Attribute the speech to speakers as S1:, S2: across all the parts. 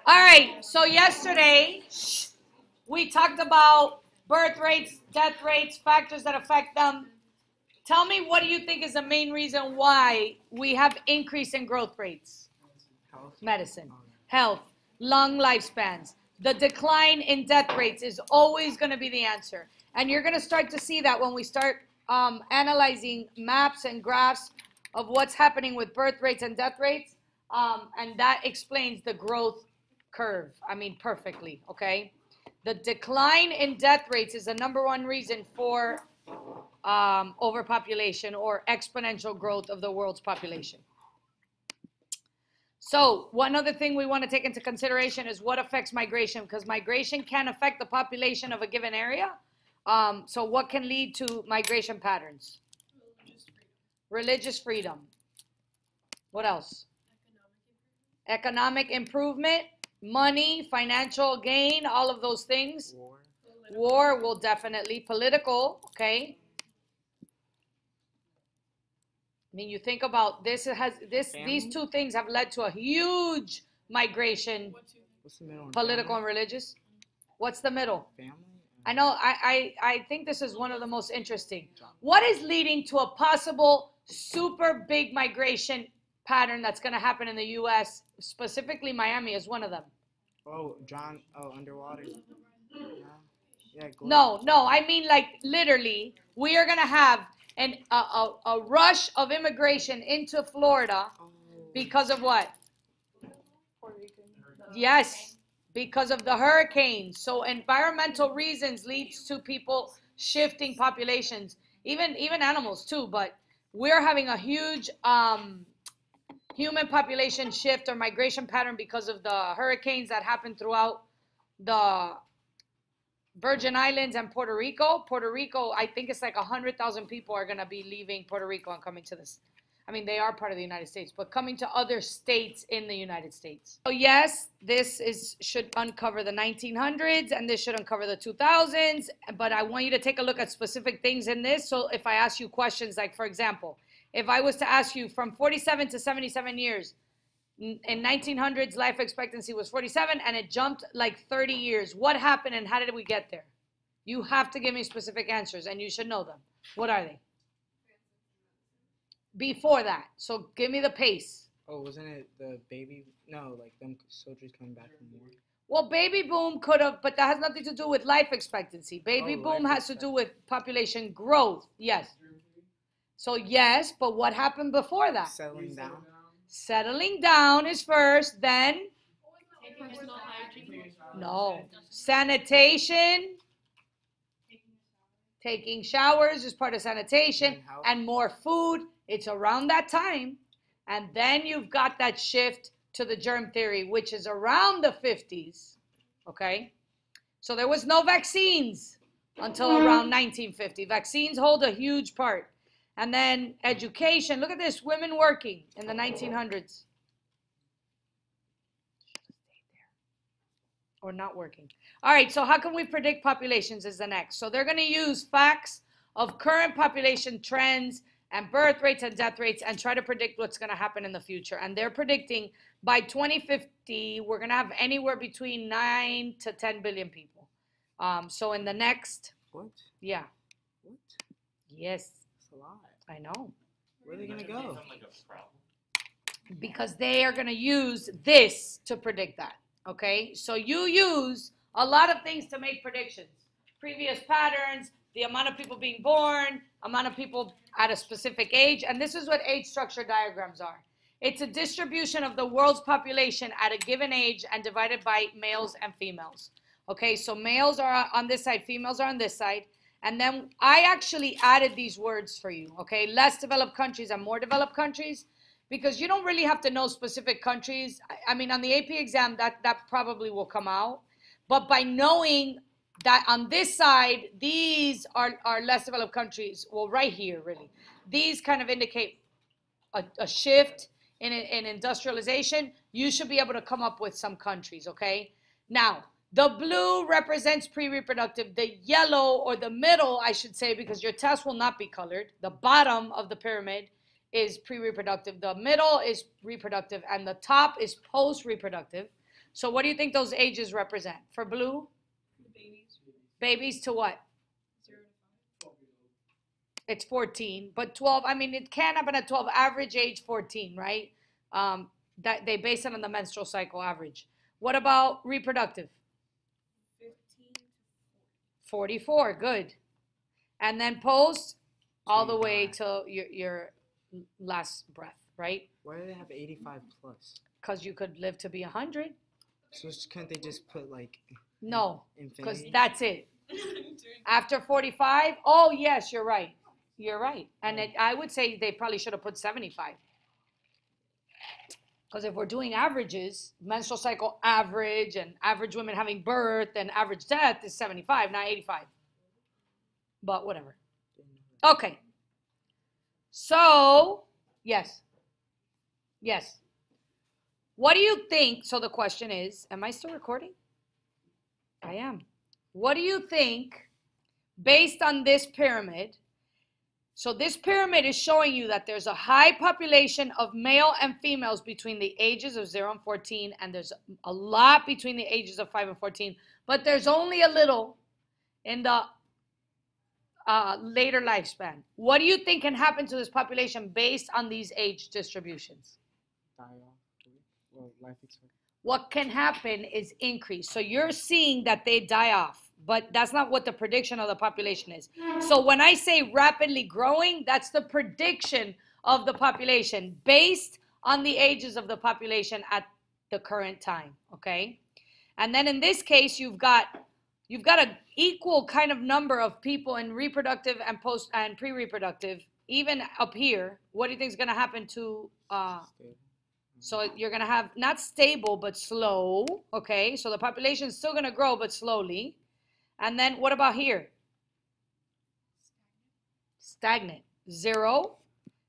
S1: All right, so yesterday we talked about birth rates, death rates, factors that affect them. Tell me, what do you think is the main reason why we have increase in growth rates? Medicine, health, long lifespans. The decline in death rates is always going to be the answer. And you're going to start to see that when we start analyzing maps and graphs of what's happening with birth rates and death rates. And that explains the growth curve, perfectly, okay? The decline in death rates is the #1 reason for overpopulation or exponential growth of the world's population. So one other thing we want to take into consideration is what affects migration, because migration can affect the population of a given area. So what can lead to migration patterns? Religious freedom. What else? Economic improvement, money, financial gain, all of those things. War will definitely. Political, okay? You think about this, these two things have led to a huge migration.
S2: What's the middle?
S1: Political and religious. What's the middle?
S2: Family.
S1: I know, I think this is one of the most interesting. What is leading to a possible super big migration pattern that's going to happen in the U.S., specifically Miami is one of them?
S2: Underwater. Yeah,
S1: no, I mean like literally, we are going to have a rush of immigration into Florida because of what? Yes, because of the hurricanes. So environmental reasons leads to people shifting populations, even animals too, but we're having a huge human population shift or migration pattern because of the hurricanes that happen throughout the Virgin Islands and Puerto Rico. Puerto Rico, I think it's like 100,000 people are going to be leaving Puerto Rico and coming to this. They are part of the United States, but coming to other states in the United States. So yes, this should uncover the 1900s and this should uncover the 2000s, but I want you to take a look at specific things in this. So if I ask you questions like, for example, if I was to ask you from 47 to 77 years, in 1900s, life expectancy was 47 and it jumped like 30 years. What happened and how did we get there? You have to give me specific answers and you should know them. What are they? Before that. So give me the pace.
S2: Oh, wasn't it the baby? No, like them soldiers coming back from war.
S1: Well, baby boom could have, but that has nothing to do with life expectancy. Baby boom has to do with population growth. Yes. So yes, but what happened before that?
S2: Settling down.
S1: Settling down is first, then? No. Sanitation. Taking showers is part of sanitation. And more food. It's around that time. And then you've got that shift to the germ theory, which is around the 50s. Okay? So there was no vaccines until around 1950. Vaccines hold a huge part. And then education. Look at this. Women working in the 1900s. Or not working. All right. So how can we predict populations is the next. So they're going to use facts of current population trends and birth rates and death rates and try to predict what's going to happen in the future. And they're predicting by 2050, we're going to have anywhere between 9 to 10 billion people. So in the next.
S2: What?
S1: Yeah.
S2: What?
S1: Yes.
S2: A lot.
S1: I know.
S2: Where are they going to go?
S1: Because they are going to use this to predict that. Okay? So you use a lot of things to make predictions. Previous patterns, the amount of people being born, amount of people at a specific age. And this is what age structure diagrams are. It's a distribution of the world's population at a given age and divided by males and females. Okay? So males are on this side, females are on this side. And then I actually added these words for you, okay? Less developed countries and more developed countries, because you don't really have to know specific countries. On the AP exam, that probably will come out. But by knowing that on this side, these are less developed countries, well, right here, really. These kind of indicate a shift in industrialization. You should be able to come up with some countries, okay? Now, the blue represents pre-reproductive. The yellow, or the middle, I should say, because your test will not be colored. The bottom of the pyramid is pre-reproductive. The middle is reproductive. And the top is post-reproductive. So what do you think those ages represent? For blue?
S3: Babies.
S1: Babies to what?
S3: 0 to 5.
S1: It's 14, but 12, I mean, it can happen at 12, average age 14, right? That they base it on the menstrual cycle average. What about reproductive?
S3: 15 to
S1: 44, good. And then post, all the
S2: you
S1: way
S2: die.
S1: to your last breath, right?
S2: Why do they have 85 plus?
S1: Because you could live to be 100.
S2: So can't they just put like
S1: No, because
S2: infinity?
S1: that's it.
S3: 40.
S1: After 45, oh, yes, you're right. You're right. And I would say they probably should have put 75. Because if we're doing averages, menstrual cycle average and average women having birth and average death is 75, not 85. But whatever. Okay. So, yes. Yes. What do you think? So the question is, am I still recording? I am. What do you think, based on this pyramid? So this pyramid is showing you that there's a high population of male and females between the ages of 0 and 14, and there's a lot between the ages of 5 and 14, but there's only a little in the later lifespan. What do you think can happen to this population based on these age distributions?
S2: Die off. Well, life expectancy.
S1: What can happen is increase. So you're seeing that they die off, but that's not what the prediction of the population is. So when I say rapidly growing, that's the prediction of the population based on the ages of the population at the current time, okay? And then in this case, you've got an equal kind of number of people in reproductive and post and pre-reproductive, even up here. What do you think is going to happen to
S2: Stable.
S1: so you're going to have not stable, but slow, okay? So the population is still going to grow, but slowly. And then what about here? Stagnant. 0.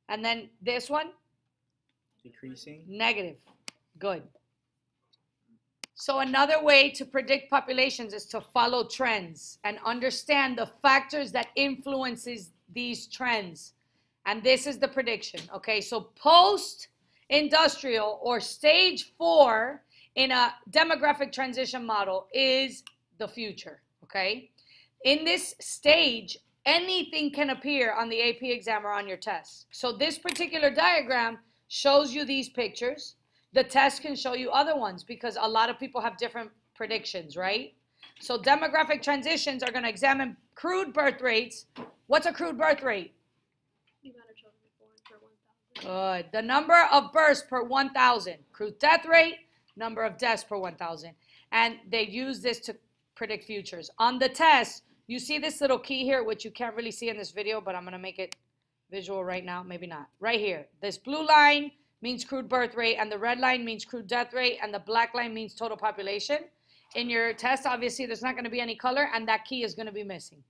S1: And then this one?
S2: Decreasing.
S1: Negative. Good. So another way to predict populations is to follow trends and understand the factors that influences these trends. And this is the prediction, okay? So post-industrial or stage 4 in a demographic transition model is the future, okay? In this stage, anything can appear on the AP exam or on your test. So this particular diagram shows you these pictures. The test can show you other ones because a lot of people have different predictions, right? So demographic transitions are going to examine crude birth rates. What's a crude birth rate?
S3: The amount of children born per 1,000.
S1: Good. The number of births per 1,000. Crude death rate, number of deaths per 1,000. And they use this to predict futures. On the test, you see this little key here, which you can't really see in this video, but I'm going to make it visual right now. Maybe not. Right here. This blue line means crude birth rate, and the red line means crude death rate, and the black line means total population. In your test, obviously, there's not going to be any color, and that key is going to be missing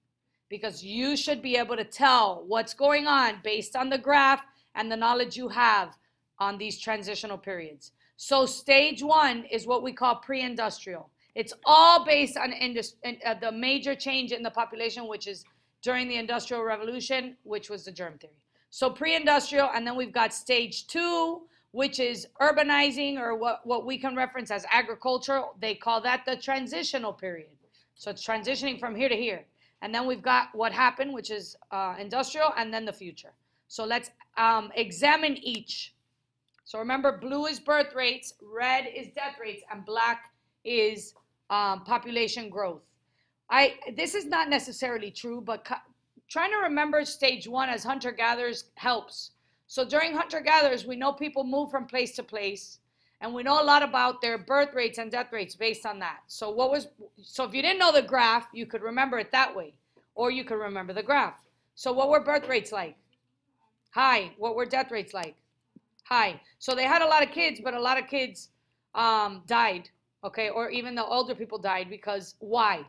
S1: because you should be able to tell what's going on based on the graph and the knowledge you have on these transitional periods. So stage 1 is what we call pre-industrial. It's all based on the major change in the population, which is during the Industrial Revolution, which was the germ theory. So pre-industrial, and then we've got stage 2, which is urbanizing, or what we can reference as agricultural. They call that the transitional period. So it's transitioning from here to here. And then we've got what happened, which is industrial, and then the future. So let's examine each. So remember, blue is birth rates, red is death rates, and black is population growth. This is not necessarily true, but trying to remember stage 1 as hunter-gatherers helps. So during hunter-gatherers, we know people move from place to place, and we know a lot about their birth rates and death rates based on that. So if you didn't know the graph, you could remember it that way, or you could remember the graph. So what were birth rates like? High. What were death rates like? High. So they had a lot of kids, but a lot of kids died, okay, or even the older people died because why?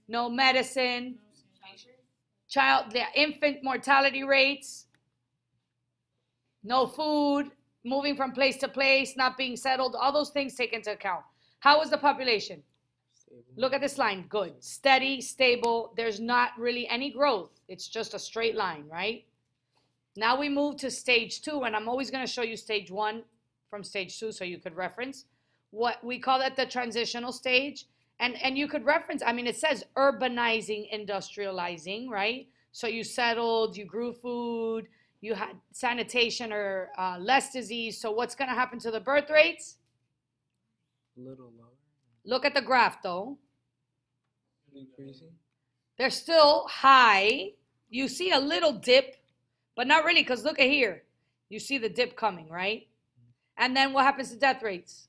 S1: No medicine. The infant mortality rates, no food, moving from place to place, not being settled, all those things take into account. How was the population?
S2: Stable.
S1: Look at this line. Good. Steady, stable. There's not really any growth. It's just a straight line, right? Now we move to stage 2, and I'm always going to show you stage 1 from stage 2 so you could reference. What we call that the transitional stage. And you could reference, I mean, it says urbanizing, industrializing, right? So you settled, you grew food, you had sanitation or less disease. So what's going to happen to the birth rates?
S2: A little lower.
S1: Look at the graph, though.
S2: Decreasing.
S1: They're still high. You see a little dip, but not really, because look at here. You see the dip coming, right? And then what happens to death rates?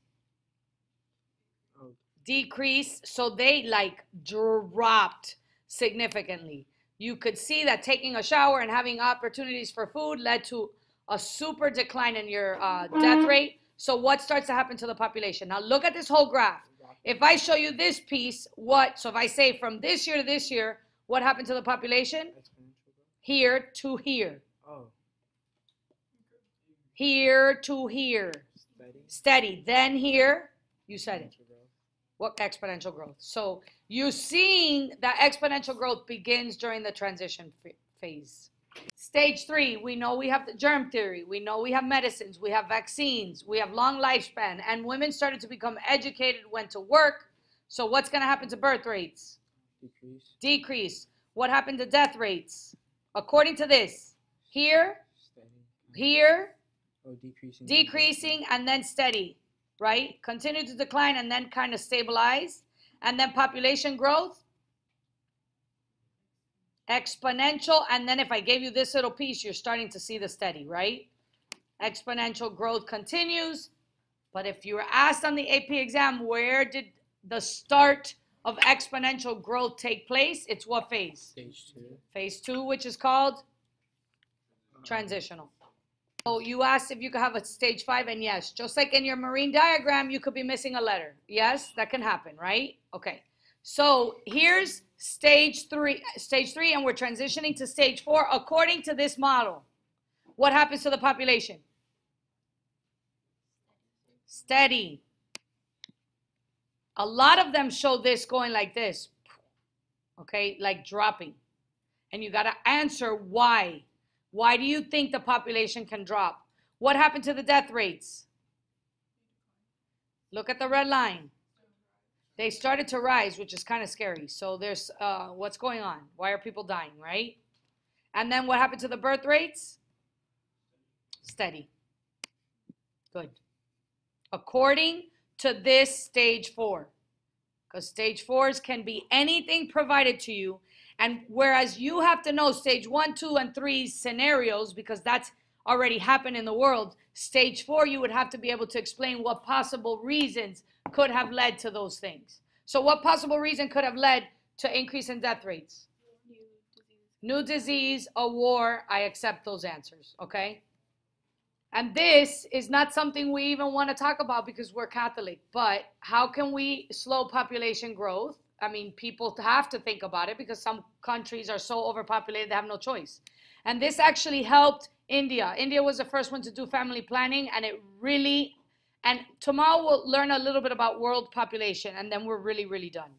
S1: Decrease. So they like dropped significantly. You could see that taking a shower and having opportunities for food led to a super decline in your death rate. So what starts to happen to the population? Now look at this whole graph. If I show you this piece, so if I say from this year to this year, what happened to the population? Here to here.
S2: Oh.
S1: Here to here. Steady. Then here, you said it. What exponential growth? So you're seeing that exponential growth begins during the transition phase. Stage 3, we know we have the germ theory. We know we have medicines. We have vaccines. We have long lifespan. And women started to become educated, went to work. So what's going to happen to birth rates? Decrease. What happened to death rates? According to this, here, here, decreasing, and then steady, right? Continue to decline and then kind of stabilize. And then population growth, exponential. And then if I gave you this little piece, you're starting to see the steady, right? Exponential growth continues. But if you were asked on the AP exam, where did the start of exponential growth take place? It's what phase?
S2: Stage 2.
S1: Phase 2, which is called transitional. So you asked if you could have a stage 5, and yes, just like in your marine diagram, you could be missing a letter. Yes, that can happen, right? Okay. So here's stage 3, and we're transitioning to stage 4 according to this model. What happens to the population? Steady. A lot of them show this going like this, okay, like dropping. And you got to answer why. Why do you think the population can drop? What happened to the death rates? Look at the red line. They started to rise, which is kind of scary. So there's what's going on? Why are people dying, right? And then what happened to the birth rates? Steady. Good. According to this stage 4. Because stage 4s can be anything provided to you. And whereas you have to know stage 1, 2, and 3 scenarios, because that's already happened in the world, stage 4, you would have to be able to explain what possible reasons could have led to those things. So what possible reason could have led to increase in death rates? New disease, a war. I accept those answers, okay? And this is not something we even want to talk about because we're Catholic. But how can we slow population growth? I mean, people have to think about it because some countries are so overpopulated they have no choice. And this actually helped India. India was the first one to do family planning, and it really, and tomorrow we'll learn a little bit about world population, and then we're really, really done.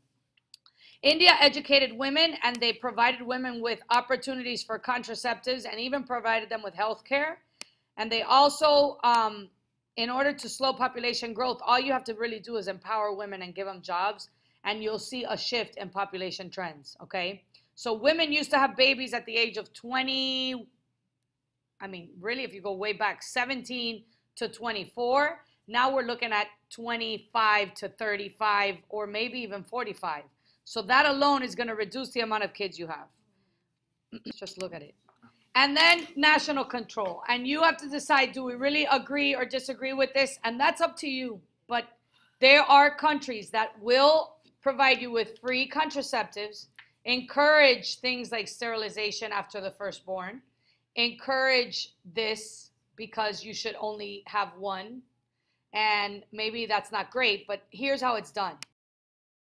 S1: India educated women, and they provided women with opportunities for contraceptives and even provided them with health care. And they also, in order to slow population growth, all you have to really do is empower women and give them jobs, and you'll see a shift in population trends, okay? So women used to have babies at the age of 20, I mean, really, if you go way back, 17 to 24. Now we're looking at 25 to 35, or maybe even 45. So that alone is going to reduce the amount of kids you have. Just look at it. And then national control. And you have to decide, do we really agree or disagree with this? And that's up to you. But there are countries that will provide you with free contraceptives, encourage things like sterilization after the firstborn, encourage this because you should only have one. And maybe that's not great, but here's how it's done.